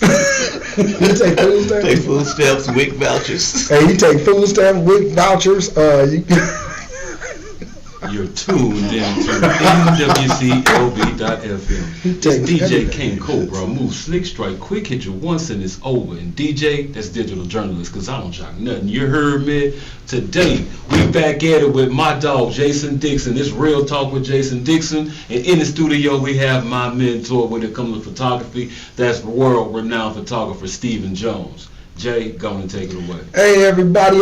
You take food stamps? Take food stamps, WIC vouchers. Hey, you take food stamps, WIC vouchers. You're tuned into NWCLB.FM. It's DJ King Cobra. Move slick, strike quick, hit you once and it's over. And DJ, that's digital journalist, because I don't jock nothing. You heard me? Today, we back at it with my dog, Jayson Dixon. It's Real Talk with Jayson Dixon. And in the studio, we have my mentor when it comes to photography. That's world-renowned photographer, Stephen Jones. Jay, go and take it away. Hey everybody,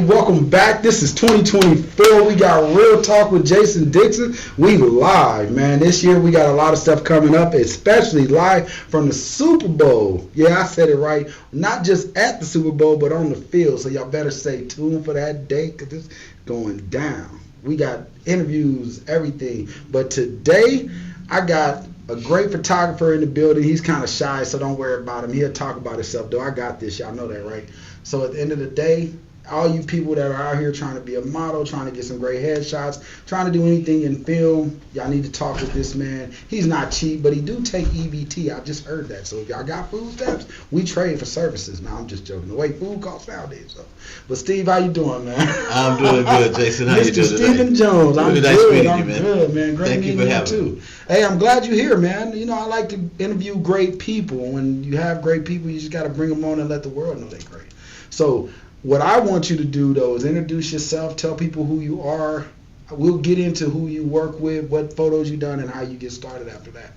welcome back. This is 2024. We got Real Talk with Jayson Dixon. We live, man. This year we got a lot of stuff coming up, especially live from the Super Bowl. Yeah, I said it right. Not just at the Super Bowl, but on the field. So y'all better stay tuned for that day because it's going down. We got interviews, everything. But today, I got a great photographer in the building. He's kind of shy, so don't worry about him. He'll talk about himself, though. I got this. Y'all know that, right? So at the end of the day, all you people that are out here trying to be a model, trying to get some great headshots, trying to do anything in film, y'all need to talk with this man. He's not cheap, but he do take EBT. I just heard that. So if y'all got food stamps, we trade for services. Now, I'm just joking. The way food costs nowadays. So. But Steve, how you doing, man? I'm doing good, Jayson. How you doing Mr. Stephen Jones. I'm really good. Nice meeting I'm you, man. good, man. Great Thank you meeting for you having too. me. Hey, I'm glad you're here, man. You know, I like to interview great people. When you have great people, you just got to bring them on and let the world know they're great. So what I want you to do, though, is introduce yourself, tell people who you are. We'll get into who you work with, what photos you've done, and how you get started after that.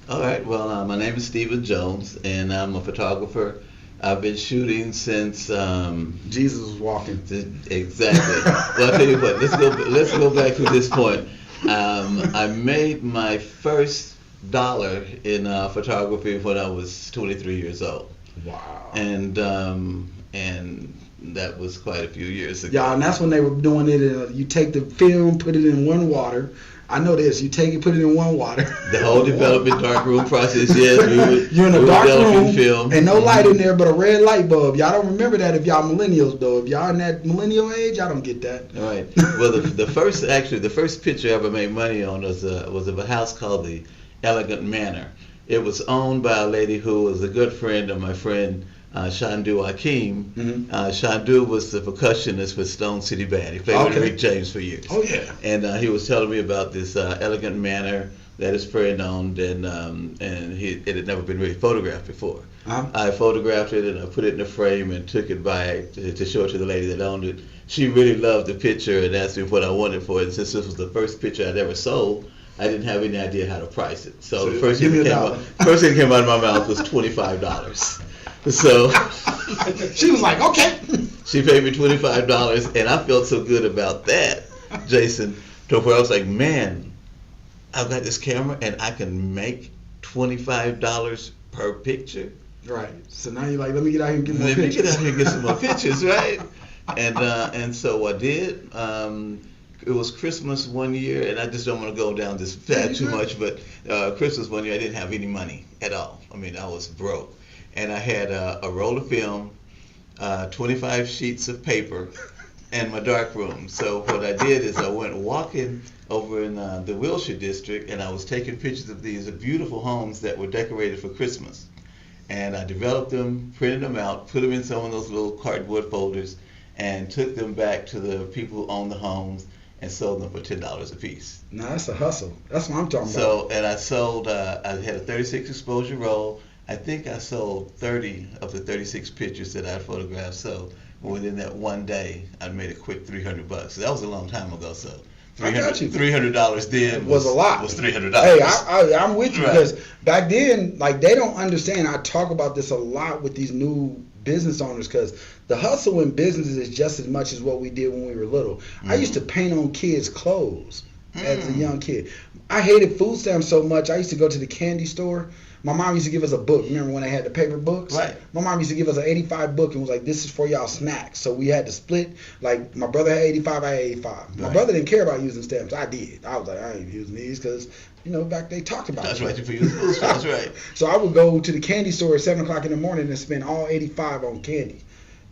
All right. Well, my name is Stephen Jones, and I'm a photographer. I've been shooting since Jesus was walking. Exactly. Well, I'll tell you what. Let's go back to this point. I made my first dollar in photography when I was 23 years old. Wow. And that was quite a few years ago. Yeah, and that's when they were doing it. You take the film, put it in one water. I know this. You take it, put it in one water. The whole development darkroom process, yes. You're in a dark room film. And no light in there but a red light bulb. Y'all don't remember that if y'all millennials, though. If y'all in that millennial age, y'all don't get that. All right. Well, the first picture I ever made money on was of a house called the Elegant Manor. It was owned by a lady who was a good friend of my friend Shandu Akeem. Mm-hmm. Shandu was the percussionist for Stone City Band. He played with Rick James for years. Oh, yeah. And he was telling me about this Elegant Manor that his friend owned, and it had never been really photographed before. Uh-huh. I photographed it and I put it in a frame and took it by to show it to the lady that owned it. She really loved the picture and asked me what I wanted for it. And since this was the first picture I'd ever sold, I didn't have any idea how to price it. So the first thing that came out of my mouth was $25. So she was like, okay. She paid me $25, and I felt so good about that, Jayson, to where I was like, man, I've got this camera and I can make $25 per picture. Right. So now you're like, let me get out here and get more pictures. Let me get out here and get some more pictures, right? And so I did. It was Christmas one year, and I just don't want to go down this path too much, but Christmas one year I didn't have any money at all. I mean, I was broke. And I had a roll of film, 25 sheets of paper, and my darkroom. So what I did is I went walking over in the Wilshire district, and I was taking pictures of these beautiful homes that were decorated for Christmas. And I developed them, printed them out, put them in some of those little cardboard folders, and took them back to the people who owned the homes and sold them for $10 a piece. Now that's a hustle. That's what I'm talking about. So, and I sold, I had a 36 exposure roll. I think I sold 30 of the 36 pictures that I photographed. So within that one day, I made a quick $300. That was a long time ago. So $300 then was a lot. Was $300. Hey, I'm with you right. Because back then, like, they don't understand. I talk about this a lot with these new business owners because the hustle in businesses is just as much as what we did when we were little. Mm-hmm. I used to paint on kids' clothes as a young kid. I hated food stamps so much. I used to go to the candy store. My mom used to give us a book. Remember when they had the paper books? Right. My mom used to give us an 85 book and was like, this is for y'all snacks. So we had to split. Like, my brother had 85, I had 85. Right. My brother didn't care about using stamps. I did. I was like, I ain't using these because, back they talked about That's it. right. You use food stamps, right. So I would go to the candy store at 7 o'clock in the morning and spend all 85 on candy.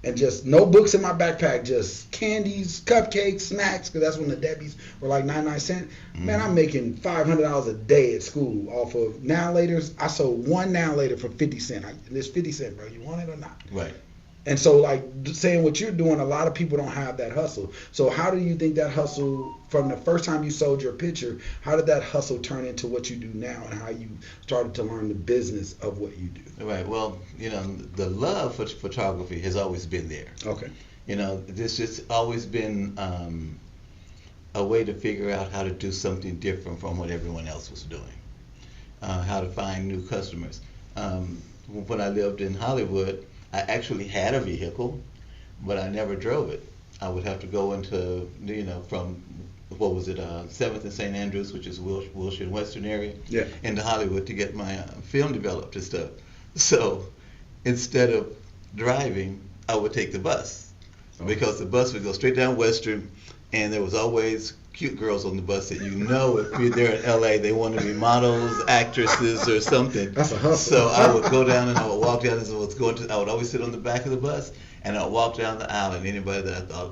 and just no books in my backpack, just candies, cupcakes, snacks, because that's when the Debbie's were like 99 cents. Man, I'm making $500 a day at school off of Now Laters. I sold one Now Later for 50 cents. It's 50 cents, bro. You want it or not? Right. And so, like, saying what you're doing, a lot of people don't have that hustle. So how do you think that hustle, from the first time you sold your picture, how did that hustle turn into what you do now, and how you started to learn the business of what you do? Right. Well, the love for photography has always been there. Okay. This has always been a way to figure out how to do something different from what everyone else was doing, how to find new customers. When I lived in Hollywood, I actually had a vehicle, but I never drove it. I would have to go into, from, 7th and St. Andrews, which is Wilshire and Western area, into Hollywood to get my film developed and stuff. So instead of driving, I would take the bus, because the bus would go straight down Western, and there was always cute girls on the bus that if they're in LA, they want to be models, actresses, or something. That's a hustle. So I would go down and I would walk down, I would always sit on the back of the bus, and I would walk down the aisle, and anybody that I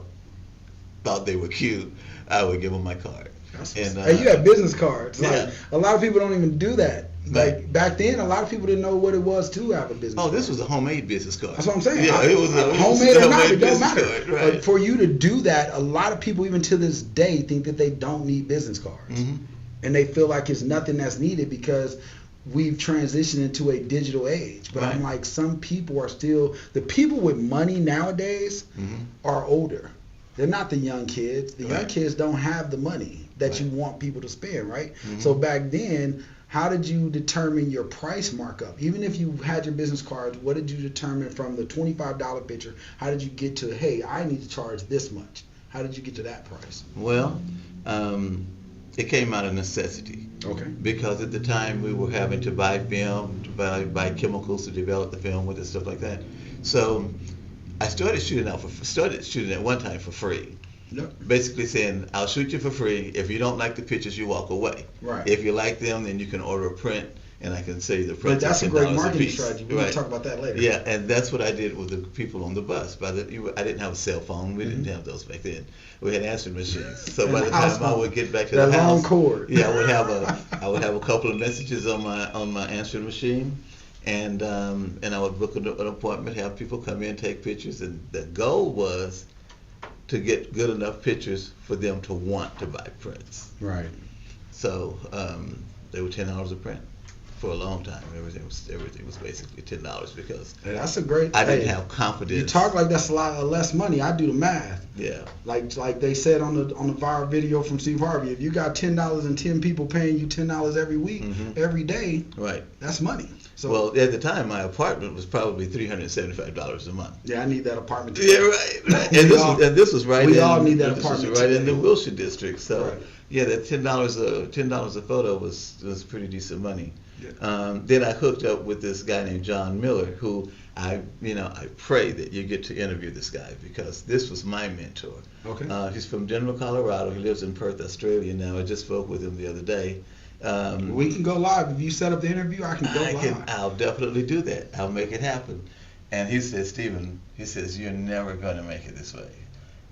thought they were cute, I would give them my card. And you had business cards. Yeah. Like, a lot of people don't even do that. Right. Like back then, a lot of people didn't know what it was to have a business card. This was a homemade business card. That's what I'm saying. Yeah, it was a homemade or not, it don't matter. Card, right. But for you to do that, a lot of people, even to this day, think that they don't need business cards. Mm-hmm. And they feel like it's nothing that's needed because we've transitioned into a digital age. But I'm like, some people are still, the people with money nowadays are older. They're not the young kids. The young kids don't have the money that you want people to spend, right? So back then, how did you determine your price markup? Even if you had your business cards, what did you determine from the $25 picture? How did you get to, hey, I need to charge this much? How did you get to that price? Well, it came out of necessity. Okay. Because at the time we were having to buy film, to buy chemicals to develop the film with and stuff like that. So I started shooting at one time for free. Yep. Basically saying, I'll shoot you for free. If you don't like the pictures, you walk away. Right. If you like them, then you can order a print, and I can sell you the print. But that's a great marketing strategy. We're going to talk about that later. Yeah, and that's what I did with the people on the bus. I didn't have a cell phone. We didn't have those back then. We had answering machines. So by the time I would get back to the house, long cord. I would have a couple of messages on my answering machine, and I would book an appointment, have people come in, take pictures, and the goal was to get good enough pictures for them to want to buy prints. Right. So they were $10 a print for a long time. Everything was basically $10 because that's a great. I didn't have confidence. You talk like that's a lot less money. I do the math. Yeah. Like they said on the viral video from Steve Harvey, if you got $10 and 10 people paying you $10 every week, every day, right, that's money. So, well, at the time, my apartment was probably $375 a month. Yeah, I need that apartment too. Yeah, right. And this was right. We all need that apartment. This was right in the Wilshire district. So, right. Yeah, that $10 a photo was pretty decent money. Yeah. Then I hooked up with this guy named John Miller, who I pray that you get to interview this guy because this was my mentor. Okay. He's from Denver, Colorado. He lives in Perth, Australia now. I just spoke with him the other day. We can go live. If you set up the interview, I can go live. I'll definitely do that. I'll make it happen. And he says, Stephen, you're never going to make it this way.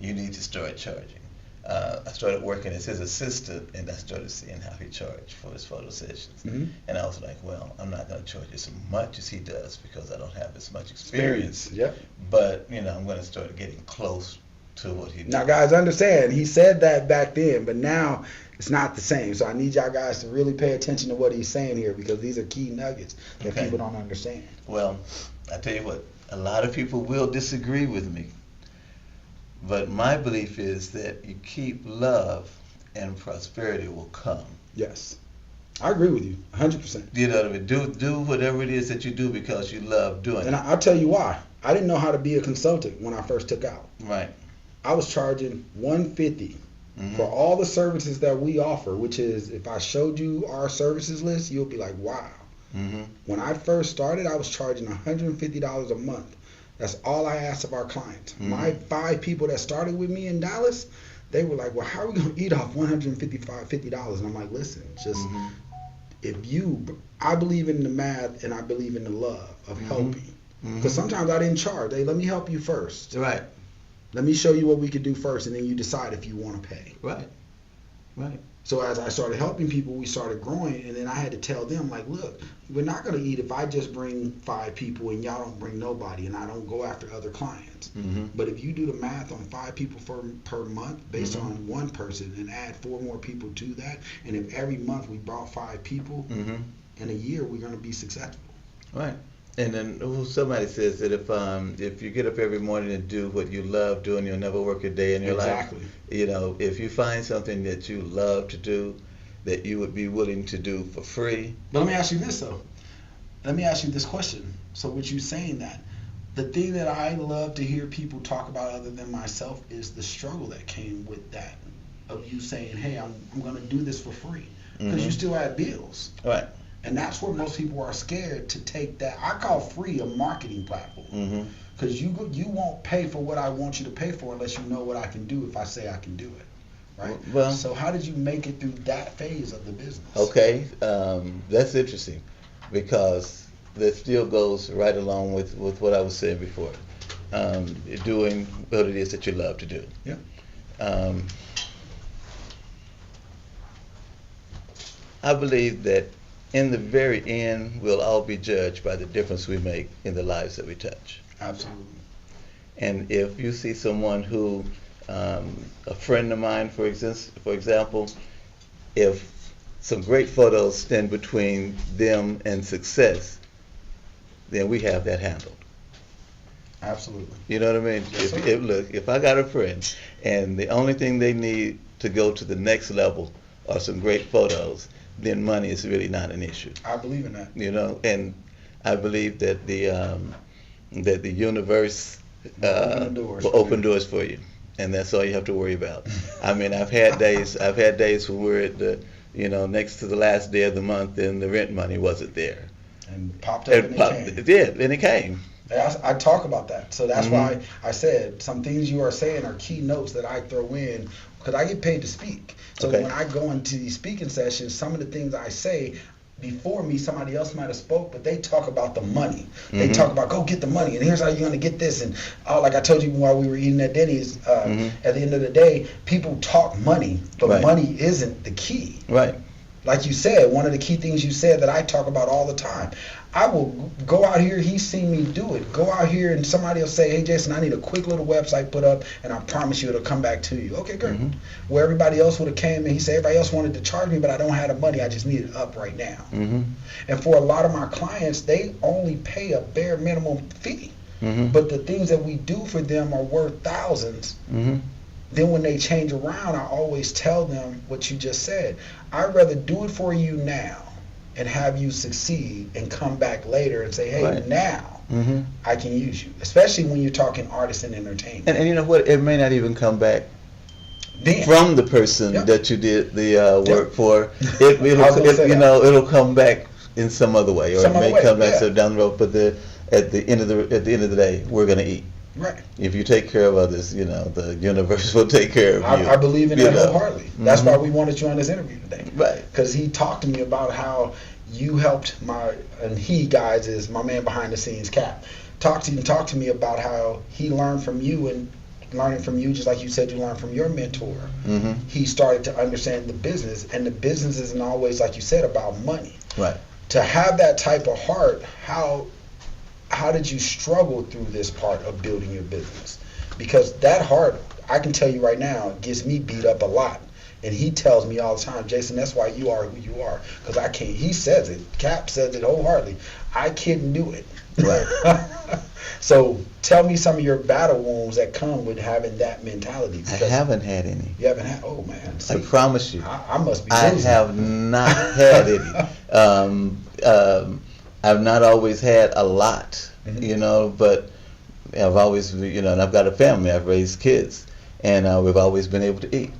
You need to start charging. I started working as his assistant, and I started seeing how he charged for his photo sessions. And I was like, well, I'm not going to charge as much as he does because I don't have as much experience. Yep. But, I'm going to start getting close to what he does. Now, guys, understand, he said that back then, but now it's not the same. So I need y'all guys to really pay attention to what he's saying here because these are key nuggets that people don't understand. Well, I tell you what, a lot of people will disagree with me. But my belief is that you keep love and prosperity will come. Yes. I agree with you 100%. You know what I mean? Do whatever it is that you do because you love doing it. And I'll tell you why. I didn't know how to be a consultant when I first took out. Right. I was charging $150 for all the services that we offer, which is, if I showed you our services list, you'll be like, wow. When I first started, I was charging $150 a month. That's all I asked of our clients. My 5 people that started with me in Dallas, they were like, well, how are we going to eat off $150? And I'm like, listen, just I believe in the math and I believe in the love of helping. Because sometimes I didn't charge. Hey, let me help you first. Right. Let me show you what we could do first, and then you decide if you want to pay. Right. Right. So as I started helping people, we started growing, and then I had to tell them, like, look, we're not going to eat if I just bring 5 people and y'all don't bring nobody, and I don't go after other clients. Mm-hmm. But if you do the math on 5 people per month based on one person and add 4 more people to that, and if every month we brought 5 people, in a year we're going to be successful. Right. And then somebody says that if you get up every morning and do what you love doing, you'll never work a day in your life. You know, if you find something that you love to do, that you would be willing to do for free. But let me ask you this, though. Let me ask you this question. So with you saying that, the thing that I love to hear people talk about other than myself is the struggle that came with that, of you saying, hey, I'm going to do this for free. Because you still have bills. Right. And that's where most people are scared to take that. I call free a marketing platform. Because you won't pay for what I want you to pay for unless you know what I can do if I say I can do it. Right? Well, so how did you make it through that phase of the business? Okay, that's interesting, because that still goes right along with what I was saying before. Doing what it is that you love to do. Yeah. I believe that in the very end, we'll all be judged by the difference we make in the lives that we touch. Absolutely. And if you see someone who, a friend of mine, for example, if some great photos stand between them and success, then we have that handled. Absolutely. You know what I mean? Yes, If I got a friend and the only thing they need to go to the next level are some great photos, then money is really not an issue. I believe in that. You know, and I believe that the universe will open doors for you, and that's all you have to worry about. I mean, I've had days when we're at the, next to the last day of the month, and the rent money wasn't there. And popped up and it came. It did, and it came. I talk about that. So that's why I said some things you are saying are key notes that I throw in, because I get paid to speak. So when I go into these speaking sessions, some of the things I say, before me, somebody else might have spoke, but they talk about the money. They talk about, go get the money, and here's how you're going to get this. And like I told you while we were eating at Denny's, at the end of the day, people talk money, but money isn't the key. Right. Like you said, one of the key things you said that I talk about all the time. I will go out here, he's seen me do it. Go out here and somebody will say, hey, Jayson, I need a quick little website put up, and I promise you it'll come back to you. Okay, great. Where everybody else would have came and he said, everybody else wanted to charge me, but I don't have the money. I just need it up right now. And for a lot of my clients, they only pay a bare minimum fee. But the things that we do for them are worth thousands. Then when they change around, I always tell them what you just said. I'd rather do it for you now and have you succeed and come back later and say, hey, now I can use you. Especially when you're talking artists and entertainment. And you know what? It may not even come back from the person that you did the work for. It'll come back in some other way, or it may come back down the road. But at the end of the day, we're going to eat. Right. If you take care of others, the universe will take care of you. I believe in that wholeheartedly. That's why we wanted you on this interview today. Right. Because he talked to me about how you helped is my man behind the scenes, Cap. Talk to me about how he learned from you, and learning from you, just like you said, you learned from your mentor. He started to understand the business, and the business isn't always, like you said, about money. Right. To have that type of heart, how did you struggle through this part of building your business? Because that heart, I can tell you right now, gets me beat up a lot. And he tells me all the time, Jayson, that's why you are who you are. Because I can't, he says it, Cap says it wholeheartedly, I couldn't do it. Right. So tell me some of your battle wounds that come with having that mentality. I haven't had any. You haven't had, oh man. See, I promise you. I must be losing. I have not had any. I've not always had a lot, but I've always, and I've got a family. I've raised kids, and we've always been able to eat.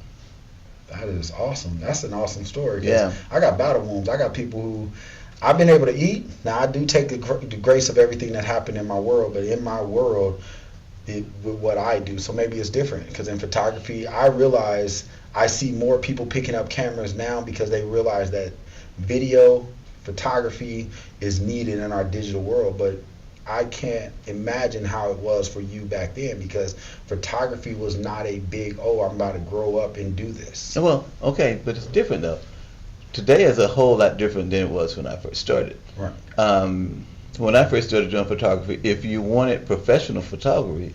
That is awesome. That's an awesome story. Yeah. I got battle wounds. I got people who, I've been able to eat. Now, I do take the grace of everything that happened in my world, but in my world, with what I do, so maybe it's different. Because in photography, I realize I see more people picking up cameras now because they realize that video photography is needed in our digital world. But I can't imagine how it was for you back then, because photography was not a big, oh, I'm about to grow up and do this. Well, okay, but it's different though. Today is a whole lot different than it was when I first started. Right. When I first started doing photography, if you wanted professional photography,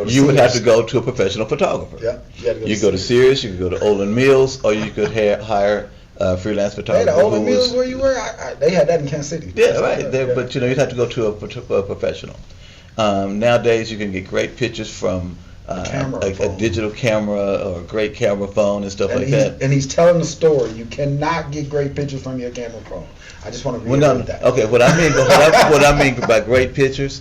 You would have to go to a professional photographer. Yeah, you go to Sears, you could go to Olin Mills, or you could hire a freelance Hey, photographer. the Olin Mills where you were, they had that in Kansas City. Yeah, right. But you'd have to go to a professional. Nowadays, you can get great pictures from a digital camera or a great camera phone and stuff like that. And he's telling the story. You cannot get great pictures from your camera phone. I just want to reiterate that. Okay, what I mean by great pictures,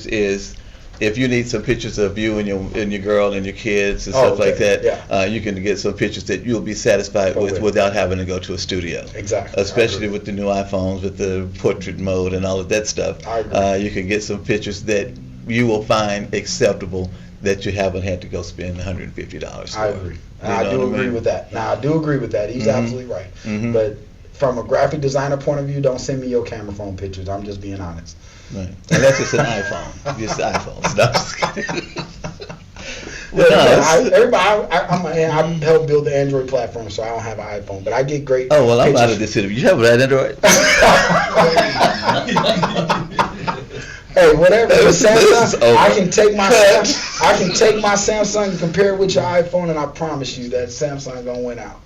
is if you need some pictures of you and your girl and your kids and stuff like that, you can get some pictures that you'll be satisfied with without having to go to a studio. Exactly. Especially with the new iPhones, with the portrait mode and all of that stuff. I agree. You can get some pictures that you will find acceptable that you haven't had to go spend $150 for. I agree. I do agree with that. Now, I do agree with that. He's absolutely right. Mm-hmm. But from a graphic designer point of view, don't send me your camera phone pictures. I'm just being honest. Right. Unless it's an iPhone. Just iPhones. No, I'm just kidding. I helped build the Android platform, so I don't have an iPhone, but I get great. Oh, well, I'm pictures. out of this city. You have an Android? Hey, whatever. Samsung, I can take my Samsung and compare it with your iPhone, and I promise you that Samsung gonna win out.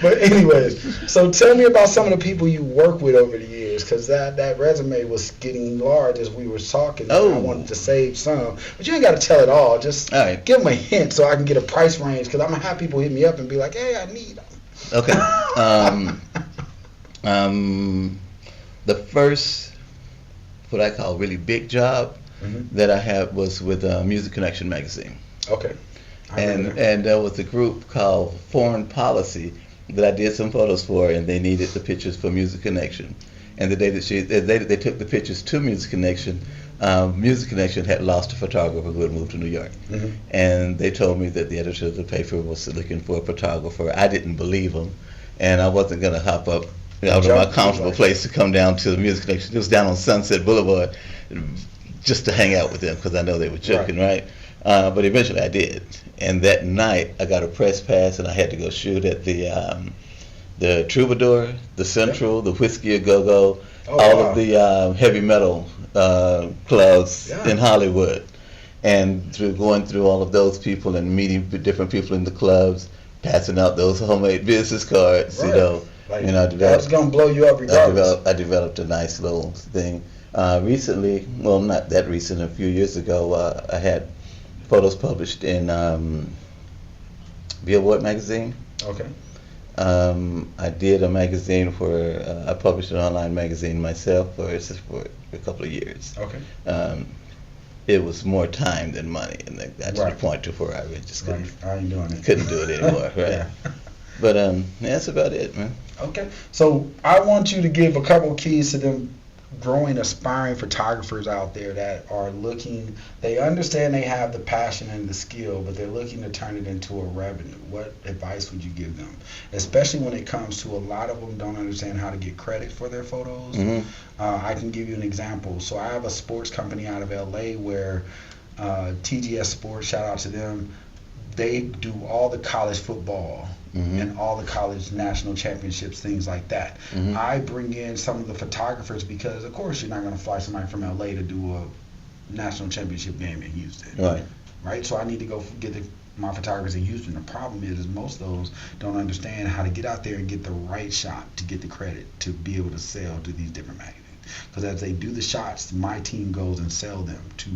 But anyways, so tell me about some of the people you work with over the years, because that resume was getting large as we were talking. Oh. I wanted to save some, but you ain't got to tell it all. Just give them a hint so I can get a price range, because I'm gonna have people hit me up and be like, "Hey, I need them." Okay. The first, what I call really big job that I had was with Music Connection magazine. Okay. And there was a group called Foreign Policy that I did some photos for, and they needed the pictures for Music Connection. And the day that they took the pictures to Music Connection had lost a photographer who had moved to New York. And they told me that the editor of the paper was looking for a photographer. I didn't believe them, and I wasn't going to hop up out of my comfortable place to come down to the Music Connection. It was down on Sunset Boulevard just to hang out with them, because I know they were joking, right? But eventually I did. And that night I got a press pass, and I had to go shoot at the Troubadour, the Central, the Whiskey A Go Go, of the heavy metal clubs in Hollywood. And through going through all of those people and meeting different people in the clubs, passing out those homemade business cards, that's gonna blow you up regardless. I developed a nice little thing. Recently, well, not that recent, a few years ago, I had photos published in Billboard magazine. Okay. I did a magazine where I published an online magazine myself for a couple of years. Okay. It was more time than money, and that got to the point to where I just couldn't do it anymore. Right. Yeah. But that's about it, man. Okay. So I want you to give a couple of keys to them growing, aspiring photographers out there that are looking, they understand they have the passion and the skill, but they're looking to turn it into a revenue. What advice would you give them? Especially when it comes to a lot of them don't understand how to get credit for their photos. I can give you an example. So I have a sports company out of LA where TGS Sports, shout out to them, they do all the college football and all the college national championships, things like that. I bring in some of the photographers because, of course, you're not going to fly somebody from LA to do a national championship game in Houston. Right? So I need to go get my photographers in Houston. The problem is most of those don't understand how to get out there and get the right shot to get the credit to be able to sell to these different magazines. Because as they do the shots, my team goes and sell them to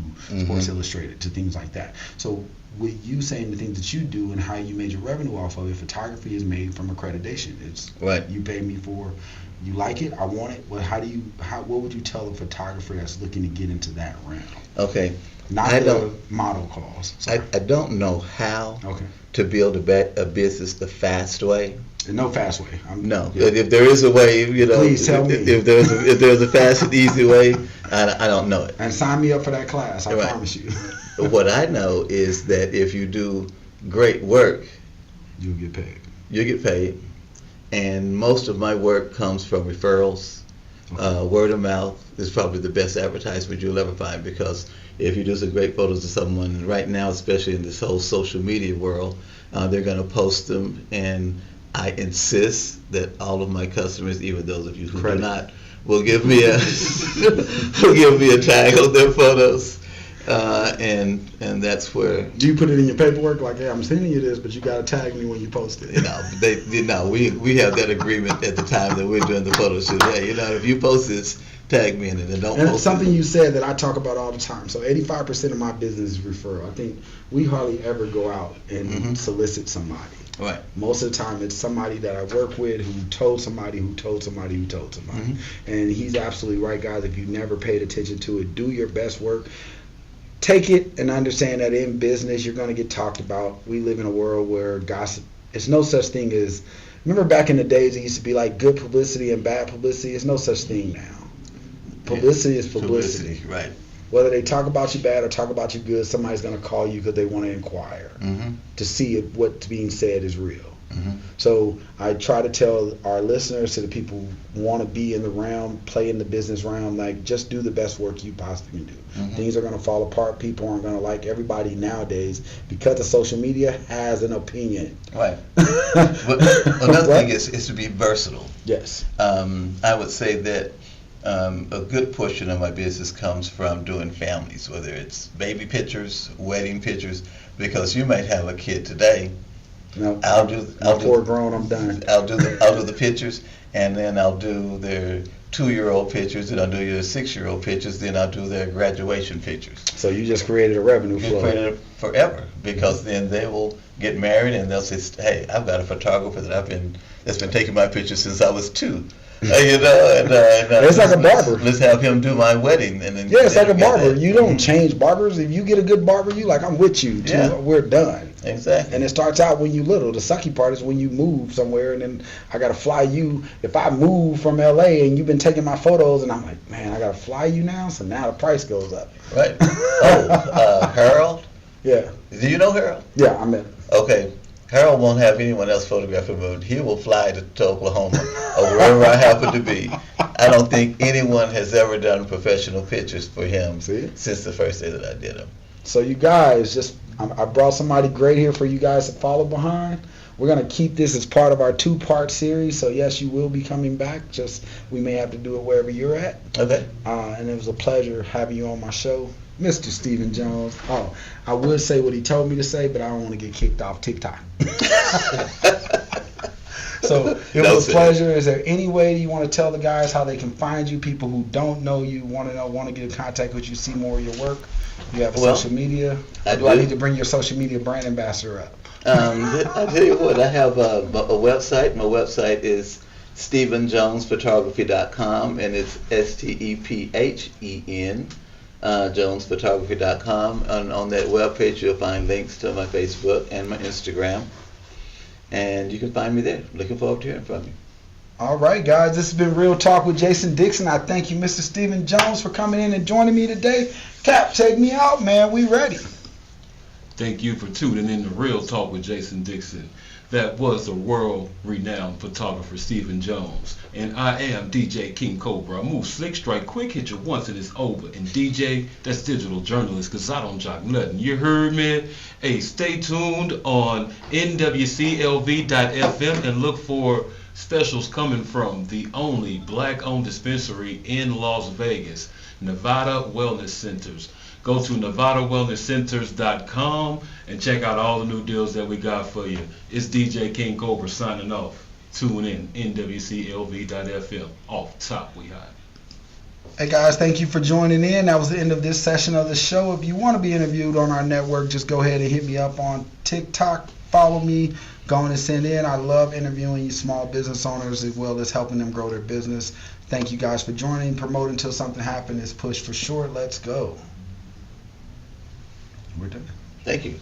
Sports Illustrated, to things like that. So with you saying the things that you do and how you made your revenue off of it, photography is made from accreditation. It's you pay me for, you like it, I want it. Well, what would you tell a photographer that's looking to get into that realm? Okay. Not the model calls. I don't know how to build a business the fast way. No fast way. If there is a way, please tell me. If there's a fast and easy way, I don't know it. And sign me up for that class. I promise you. What I know is that if you do great work, you'll get paid. You'll get paid. and most of my work comes from referrals. Word of mouth is probably the best advertisement you'll ever find, because if you do some great photos of someone right now, especially in this whole social media world, they're going to post them, and I insist that all of my customers, even those of you who do not, will give me a tag on their photos, and that's where. Do you put it in your paperwork like, hey, I'm sending you this, but you got to tag me when you post it? We have that agreement at the time that we're doing the photo shoot. Hey, if you post this, tag me in it, and don't and post something it. You said that I talk about all the time. So 85% of my business is referral. I think we hardly ever go out and solicit somebody. Right. Most of the time, it's somebody that I work with who told somebody who told somebody who told somebody. And he's absolutely right, guys. If you never paid attention to it, do your best work. Take it and understand that in business, you're going to get talked about. We live in a world where gossip, it's no such thing as, remember back in the days, it used to be like good publicity and bad publicity. It's no such thing now. Publicity is publicity. Right. Whether they talk about you bad or talk about you good, somebody's going to call you because they want to inquire to see if what's being said is real. So I try to tell our listeners, to the people who want to be in the realm, play in the business realm, like, just do the best work you possibly can do. Things are going to fall apart. People aren't going to like everybody nowadays because of social media has an opinion. Right. But another thing is to be versatile. Yes. I would say that a good portion of my business comes from doing families, whether it's baby pictures, wedding pictures, because you might have a kid today. No, I'll do grown, I'm done. I'll do the pictures, and then I'll do their 2-year-old pictures, then I'll do their 6-year-old pictures, then I'll do their graduation pictures. So you just created a revenue flow. Created it forever, because then they will get married and they'll say, hey, I've got a photographer that's been taking my pictures since I was 2. It's like a barber. Let's have him do my wedding, and then it's like a barber. You don't change barbers. If you get a good barber, you like, I'm with you. We're done. Exactly. And it starts out when you little. The sucky part is when you move somewhere, and then I gotta fly you. If I move from LA and you've been taking my photos, and I'm like, man, I gotta fly you now. So now the price goes up. Right. Harold. Yeah. Do you know Harold? Yeah, I met him. Okay. Harold won't have anyone else photograph him, but he will fly to Oklahoma or wherever I happen to be. I don't think anyone has ever done professional pictures for him since the first day that I did them. So you guys, I brought somebody great here for you guys to follow behind. We're going to keep this as part of our 2-part series. So, yes, you will be coming back. Just we may have to do it wherever you're at. Okay. And it was a pleasure having you on my show, Mr. Stephen Jones. Oh, I would say what he told me to say, but I don't want to get kicked off TikTok. So it was a pleasure. Is there any way you want to tell the guys how they can find you? People who don't know you, want to get in contact with you, see more of your work. You have social media. Do I need to bring your social media brand ambassador up? I tell you what, I have a website. My website is StephenJonesPhotography.com, and it's STEPHEN. JonesPhotography.com. And on that webpage, you'll find links to my Facebook and my Instagram. And you can find me there. Looking forward to hearing from you. All right, guys. This has been Real Talk with Jayson Dixon. I thank you, Mr. Stephen Jones, for coming in and joining me today. Cap, take me out, man. We ready. Thank you for tuning in to Real Talk with Jayson Dixon. That was the world-renowned photographer Stephen Jones. And I am DJ King Cobra. I move slick, strike quick, hit you once and it's over. And DJ, that's digital journalist, because I don't jock nothing. You heard me? Hey, stay tuned on nwclv.fm and look for specials coming from the only black-owned dispensary in Las Vegas, Nevada Wellness Centers. Go to NevadaWellnessCenters.com and check out all the new deals that we got for you. It's DJ King Cobra signing off. Tune in, NWCLV.FM. Off top, we high. Hey guys, thank you for joining in. That was the end of this session of the show. If you want to be interviewed on our network, just go ahead and hit me up on TikTok. Follow me. Go on and send in. I love interviewing small business owners as well as helping them grow their business. Thank you guys for joining. Promote until something happens. Push for short. Let's go. We're done. Thank you.